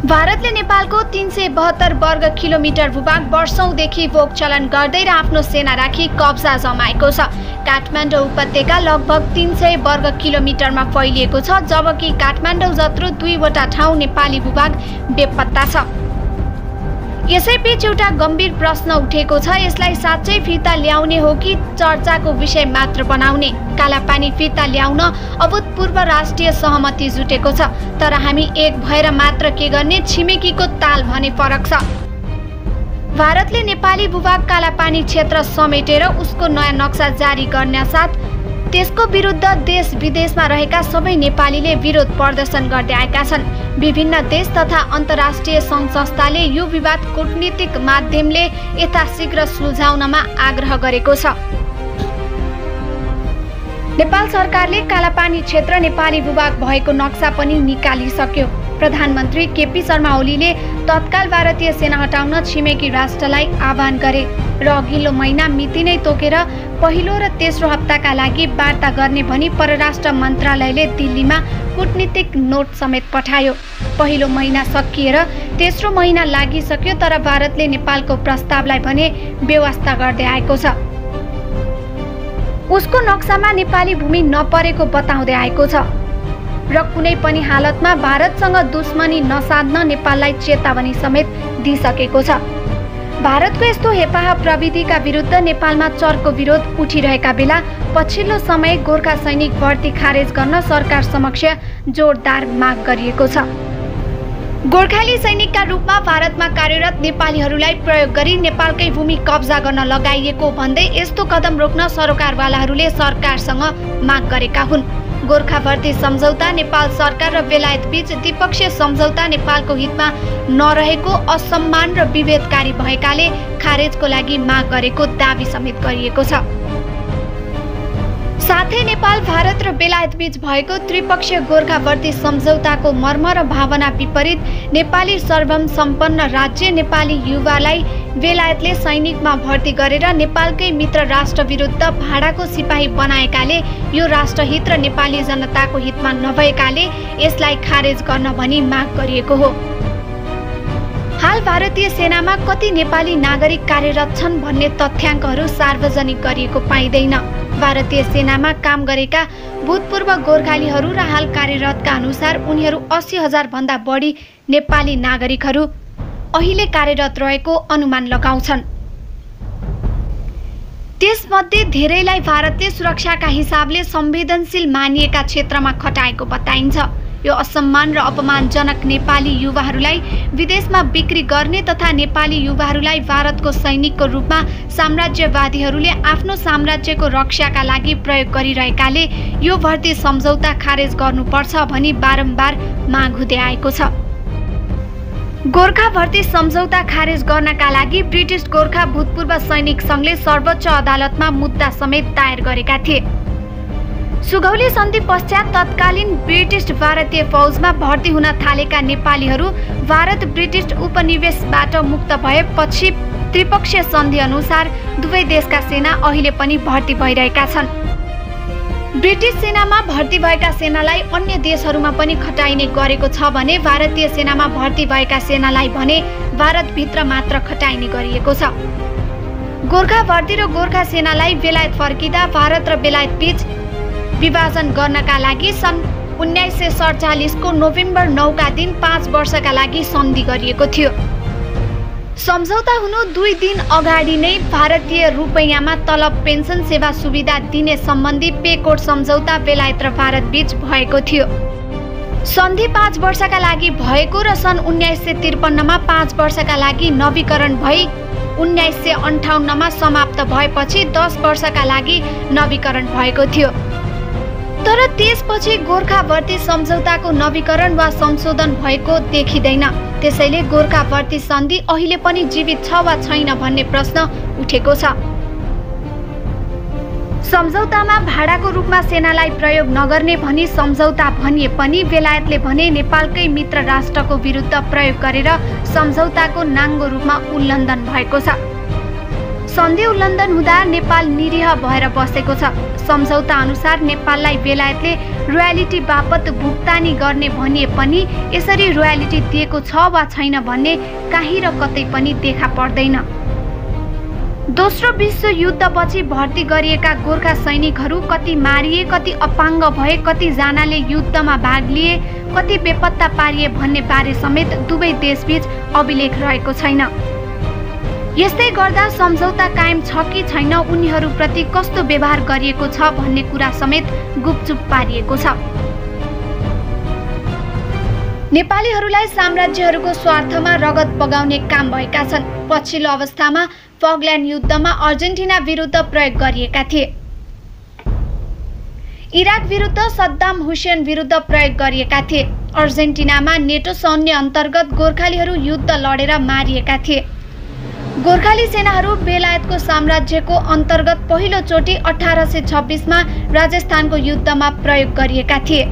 भारतले नेपालको 372 वर्ग किलोमिटर भूभाग वर्षौंदेखि भोग चलन गर्दै र आफ्नो सेना राखी कब्जा जमाएको छ। काठमाडौँ उपत्यका लगभग 300 वर्ग किलोमिटरमा फैलिएको छ, जबकि काठमाडौँ जत्रो 2 वटा ठाउँ नेपाली भूभाग बेपत्ता छ। यसैबीच एउटा गम्भीर प्रश्न उठेको छ, यसलाई साँच्चै फिर्ता ल्याउने हो कि चर्चाको विषय मात्र बनाउने? कालापानी फिर्ता ल्याउन अभूतपूर्व राष्ट्रिय सहमति जुटेको छ, तर हामी एक भएर मात्र के गर्ने? छिमेकीको ताल भने फरक छ। भारतले नेपाली भूभाग कालापानी क्षेत्र समेटेर उसको नयाँ नक्सा जारी गर्न साथ त्यसको विरुद्ध देश विदेशमा रहेका सबै नेपालीले विरोध प्रदर्शन गर्दै आएका छन्। विभिन्न देश तथा अन्तर्राष्ट्रिय सङ्घ संस्थाले यो विवाद कूटनीतिक माध्यमले यथाशीघ्र सुल्झाउनमा आग्रह गरेको छ। नेपाल सरकारले कालापानी क्षेत्र नेपाली भूभाग भएको नक्सा पनि निकालिसक्यो। प्रधानमन्त्री केपी शर्मा ओलीले तत्काल भारतीय सेना हटाउन छिमेकी राष्ट्रलाई आह्वान गरे र अघिल्लो महिना मिति नै तोकेर पहिलो र तेस्रो हप्ताका लागि वार्ता गर्ने भनी परराष्ट्र मन्त्रालयले दिल्लीमा कूटनीतिक नोट समेत पठायो। पहिलो महिना सकिएर तेस्रो महिना लागिसक्यो, तर भारतले नेपालको प्रस्तावलाई भने बेवास्ता गर्दै आएको छ। उसको नक्सामा नेपाली भूमि नपरेको बताउँदै आएको छ र कुनै पनि हालतमा भारतसँग दुश्मनी नसाध्न नेपाललाई चेतावनी समेत दिइसकेको छ। भारतको यस्तो हेपाह प्रविधिका विरुद्ध नेपालमा चर्को विरोध उठिरहेका बेला पछिल्लो समय गोर्खा सैनिक भर्ती खारेज गर्न सरकार समक्ष जोरदार माग गरिएको छ। गोर्खाली सैनिकका रूपमा भारतमा कार्यरत नेपालीहरूलाई प्रयोग गरी नेपालकै भूमि कब्जा गर्न लगाइएको भन्दै यस्तो कदम रोक्न सरोकारवालाहरूले सरकारसँग माग गरेका हुन्। गोर्खा भर्ती सम्झौता नेपाल सरकार र बेलायत बीच द्विपक्षीय सम्झौता नेपालको हितमा नरहेको, असम्मान र विभेदकारी भएकाले खारेजको लागि माग गरेको दाबी समेत गरिएको छ। साथै नेपाल भारत र बेलायत बीच भएको त्रिपक्षीय गोर्खा भर्ती सम्झौताको मर्म र भावना विपरीत नेपाली सर्वम सम्पन्न राज्य नेपाली युवालाई बेलायतले सैनिकमा भर्ती गरेर नेपालकै मित्र राष्ट्र विरुद्ध भाडाको सिपाही बनाएकाले यो राष्ट्रहित र नेपाली जनताको हितमा नभएकाले यसलाई खारेज गर्न भनी माग गरिएको हो। हाल भारतीय सेनामा कति नेपाली नागरिक कार्यरत छन् भन्ने तथ्याङ्कहरू सार्वजनिक गरिएको पाइँदैन। भारतीय सेनामा काम गरेका भूतपूर्व गोर्खालीहरू र हाल कार्यरतका अनुसार उनीहरू 80,000 भन्दा बढी नेपाली नागरिकहरू अहिले कार्यरत रहेको अनुमान लगाउँछन्। त्यसमध्ये धेरैलाई भारतले सुरक्षाका हिसाबले संवेदनशील मानिएका क्षेत्रमा खटाएको बताइन्छ। यो असम्मान र अपमानजनक नेपाली युवाहरूलाई विदेशमा बिक्री गर्ने तथा नेपाली युवाहरूलाई भारतको सैनिकको रूपमा साम्राज्यवादीहरूले आफ्नो साम्राज्यको रक्षाका लागि प्रयोग गरिरहेकाले यो भर्ती सम्झौता खारेज गर्नुपर्छ भनी बारम्बार माग हुँदै आएको छ। गोर्खा भर्ती सम्झौता खारेज गर्नका लागि ब्रिटिस गोर्खा भूतपूर्व सैनिक सङ्घले सर्वोच्च अदालतमा मुद्दा समेत दायर गरेका थिए। सुगौली सन्धि पश्चात तत्कालीन ब्रिटिस भारतीय फौजमा भर्ती हुन थालेका नेपालीहरू भारत ब्रिटिस उपनिवेशबाट मुक्त भएपछि त्रिपक्षीय सन्धि अनुसार दुवै देशका सेना अहिले पनि भर्ती भइरहेका छन्। ब्रिटिस सेनामा भर्ती भएका सेनालाई अन्य देशहरूमा पनि खटाइने गरेको छ भने भारतीय सेनामा भर्ती भएका सेनालाई भने भारतभित्र मात्र खटाइने गरिएको छ। गोर्खा भर्ती र गोर्खा सेनालाई बेलायत फर्किँदा भारत र बेलायत बीच विभाजन गर्नका लागि सन् 1947 को नोभेम्बर 9 का दिन 5 वर्षका लागि सन्धि गरिएको थियो। सम्झौता हुनु 2 दिन अगाडि नै भारतीय रुपैयाँमा तलब पेन्सन सेवा सुविधा दिने सम्बन्धी पेकोट सम्झौता बेलायत र भारत बीच भएको थियो। सन्धि 5 वर्षका लागि भएको र सन् 1953 मा 5 वर्षका लागि नवीकरण भई 1958 मा समाप्त भएपछि 10 वर्षका लागि नवीकरण भएको थियो। तर त्यसपछि गोर्खा भर्ती सम्झौताको नवीकरण वा संशोधन भएको देखिँदैन। त्यसैले गोर्खा भर्ती सन्धि अहिले पनि जीवित छ वा छैन भन्ने प्रश्न उठेको छ। सम्झौतामा भाडाको रूपमा सेनालाई प्रयोग नगर्ने भनी सम्झौता भनिए पनि बेलायतले भने नेपालकै मित्र राष्ट्रको विरुद्ध प्रयोग गरेर सम्झौताको नाङ्गो रूपमा उल्लङ्घन भएको छ। सन्धि उल्लङ्घन हुँदा नेपाल निरीह भएर बसेको छ। सम्झौता अनुसार नेपाललाई बेलायतले रोयल्टी बापत भुक्तानी गर्ने भनिए पनि यसरी रोयल्टी दिएको छ वा छैन भन्ने कहीँ र कतै पनि देखा पर्दैन। दोस्रो विश्व युद्धपछि भर्ती गरिएका गोर्खा सैनिकहरू कति मारिए, कति अपाङ्ग भए, कति जनाले युद्धमा भाग लिए, कति बेपत्ता पारिए भन्ने बारे समेत दुवै देशबीच अभिलेख रहेको छैन। यस्तै गर्दा सम्झौता कायम छ कि छैन, उनीहरूप्रति कस्तो व्यवहार गरिएको छ भन्ने कुरा समेत गुपचुप पारिएको छ। नेपालीहरूलाई साम्राज्यहरूको स्वार्थमा रगत बगाउने काम भएका छन्। पछिल्लो अवस्थामा फकल्यान्ड युद्धमा अर्जेन्टिना विरुद्ध प्रयोग गरिएका थिए। इराक विरुद्ध सद्दाम हुसेन विरुद्ध प्रयोग गरिएका थिए। अर्जेन्टिनामा नेटो सैन्य अन्तर्गत गोर्खालीहरू युद्ध लडेर मारिएका थिए। गोर्खाली सेनाहरू बेलायतको साम्राज्यको अन्तर्गत पहिलोचोटि 1826 मा राजस्थानको युद्धमा प्रयोग गरिएका थिए।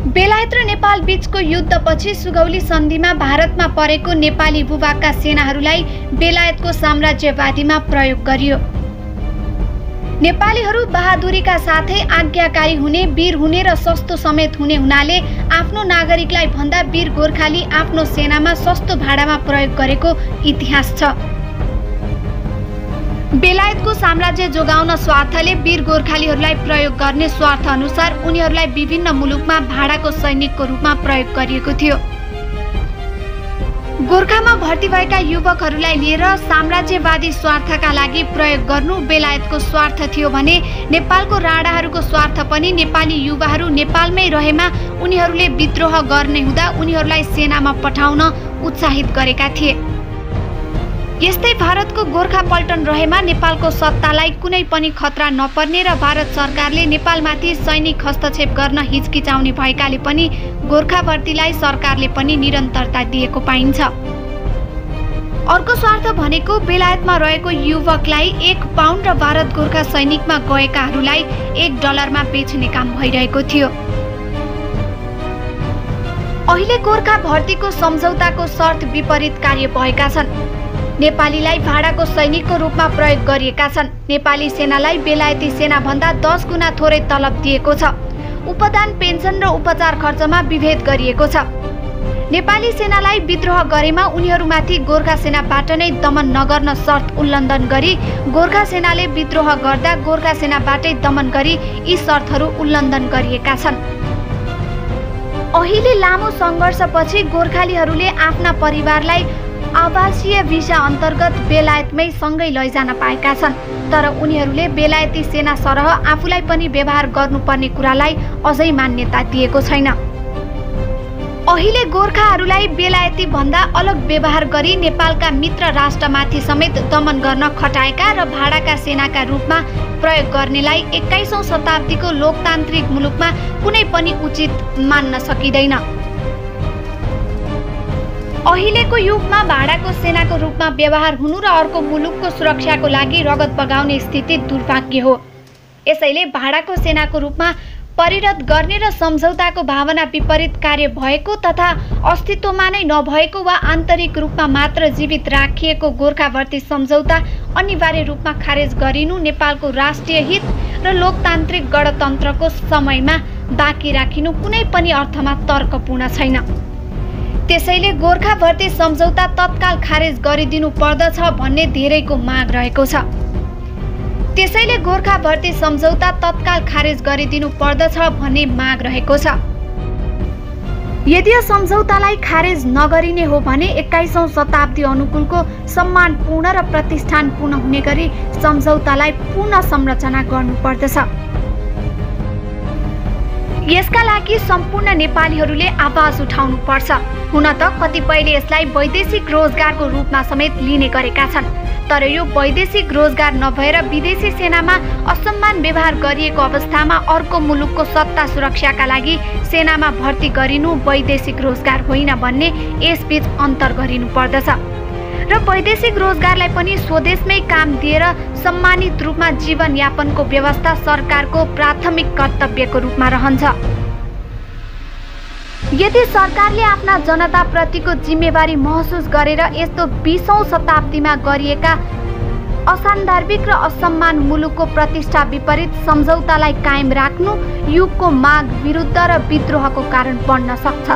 बेलायत र नेपाल बीचको युद्धपछि सुगौली सन्धिमा भारतमा परेको नेपाली भूभागका सेनाहरूलाई बेलायतको साम्राज्यवादीमा प्रयोग गरियो। नेपालीहरू बहादुरीका साथै आज्ञाकारी हुने, वीर हुने र सस्तो समेत हुने हुनाले आफ्नो नागरिकलाई भन्दा वीर गोर्खाली आफ्नो सेनामा सस्तो भाडामा प्रयोग गरेको इतिहास छ। बेलायतको साम्राज्य जोगाउन स्वार्थले वीर गोर्खालीहरूलाई प्रयोग गर्ने स्वार्थ अनुसार उनीहरूलाई विभिन्न मुलुकमा भाडाको सैनिकको रूपमा प्रयोग गरिएको थियो। गोर्खामा भर्ती भएका युवकहरूलाई लिएर साम्राज्यवादी स्वार्थका लागि प्रयोग गर्नु बेलायतको स्वार्थ थियो भने नेपालको राणाहरूको स्वार्थ पनि नेपाली युवाहरू नेपालमै रहेमा उनीहरूले विद्रोह गर्ने हुँदा उनीहरूलाई सेनामा पठाउन उत्साहित गरेका थिए। यस्तै भारतको गोर्खा पल्टन रहेमा नेपालको सत्तालाई कुनै पनि खतरा नपर्ने र भारत सरकारले नेपालमाथि सैनिक हस्तक्षेप गर्न हिचकिचाउने भएकाले पनि गोर्खा भर्तीलाई सरकारले पनि निरन्तरता दिएको पाइन्छ। अर्को स्वार्थ भनेको बेलायतमा रहेको युवकलाई 1 पाउन्ड र भारत गोर्खा सैनिकमा गएकाहरूलाई $1 मा बेच्ने काम भइरहेको थियो। अहिले गोर्खा भर्तीको सम्झौताको शर्त विपरीत कार्य भएका छन्। नेपालीलाई भाडाको सैनिकको रूपमा प्रयोग गरिएका छन्। नेपाली सेनालाई बेलायती सेना भन्दा 10 गुणा थोरै तलब दिएको छ। उपदान, पेन्सन र उपचार खर्चमा विभेद गरिएको छ। नेपाली सेनालाई विद्रोह गरेमा उनीहरूमाथि गोर्खा सेनाबाट नै दमन नगर्न शर्त उल्लङ्घन गरी गोर्खा सेनाले विद्रोह गर्दा गोर्खा सेनाबाटै दमन गरी यी शर्तहरू उल्लङ्घन गरिएका छन्। अहिले लामो सङ्घर्षपछि गोर्खालीहरूले आफ्ना परिवारलाई आवासीय भिसा अन्तर्गत बेलायतमै सँगै लैजान पाएका छन्। तर उनीहरूले बेलायती सेना सरह आफूलाई पनि व्यवहार गर्नुपर्ने कुरालाई अझै मान्यता दिएको छैन। अहिले गोर्खाहरूलाई बेलायती भन्दा अलग व्यवहार गरी नेपालका मित्र राष्ट्रमाथि समेत दमन गर्न खटाएका र भाडाका सेनाका रूपमा प्रयोग गर्नेलाई 21औं शताब्दीको लोकतान्त्रिक मुलुकमा कुनै पनि उचित मान्न सकिँदैन। अहिलेको युगमा भाडाको सेनाको रूपमा व्यवहार हुनु र अर्को मुलुकको सुरक्षाको लागि रगत बगाउने स्थिति दुर्भाग्य हो। यसैले भाडाको सेनाको रूपमा परिणत गर्ने र सम्झौताको भावना विपरीत कार्य भएको तथा अस्तित्वमा नै नभएको वा आन्तरिक रूपमा मात्र जीवित राखिएको गोर्खा भर्ती सम्झौता अनिवार्य रूपमा खारेज गरिनु नेपालको राष्ट्रिय हित र लोकतान्त्रिक गणतन्त्रको समयमा बाँकी राखिनु कुनै पनि अर्थमा तर्कपूर्ण छैन। त्यसैले गोर्खा भर्ती सम्झौता तत्काल खारेज गरिदिनु पर्दछ भन्ने धेरैको माग रहेको छ। त्यसैले गोर्खा भर्ती सम्झौता तत्काल खारेज गरिदिनु पर्दछ भन्ने माग रहेको छ। यदि यो सम्झौतालाई खारेज नगरिने हो भने 21औं शताब्दी अनुकूलको सम्मानपूर्ण र प्रतिष्ठानपूर्ण हुने गरी सम्झौतालाई पुनः संरचना गर्नुपर्दछ। यसका लागि सम्पूर्ण नेपालीहरूले आवाज उठाउनु पर्छ। हुन त कतिपयले यसलाई वैदेशिक रोजगारको रूपमा समेत लिने गरेका छन्, तर यो वैदेशिक रोजगार नभएर विदेशी सेनामा असम्मान व्यवहार गरिएको अवस्थामा अर्को मुलुकको सत्ता सुरक्षाका लागि सेनामा भर्ती गरिनु वैदेशिक रोजगार होइन भन्ने यसबीच अन्तर गरिनु पर्दछ र वैदेशिक रोजगारलाई पनि स्वदेशमै काम दिएर सम्मानित रूपमा जीवनयापनको व्यवस्था सरकारको प्राथमिक कर्तव्यको रूपमा रहन्छ। यदि सरकारले आफ्ना जनताप्रतिको जिम्मेवारी महसुस गरेर यस्तो 20औं शताब्दीमा गरिएका असान्दर्भिक र असम्मान मुलुकको प्रतिष्ठा विपरीत सम्झौतालाई कायम राख्नु युगको माग विरुद्ध र विद्रोहको कारण बन्न सक्छ।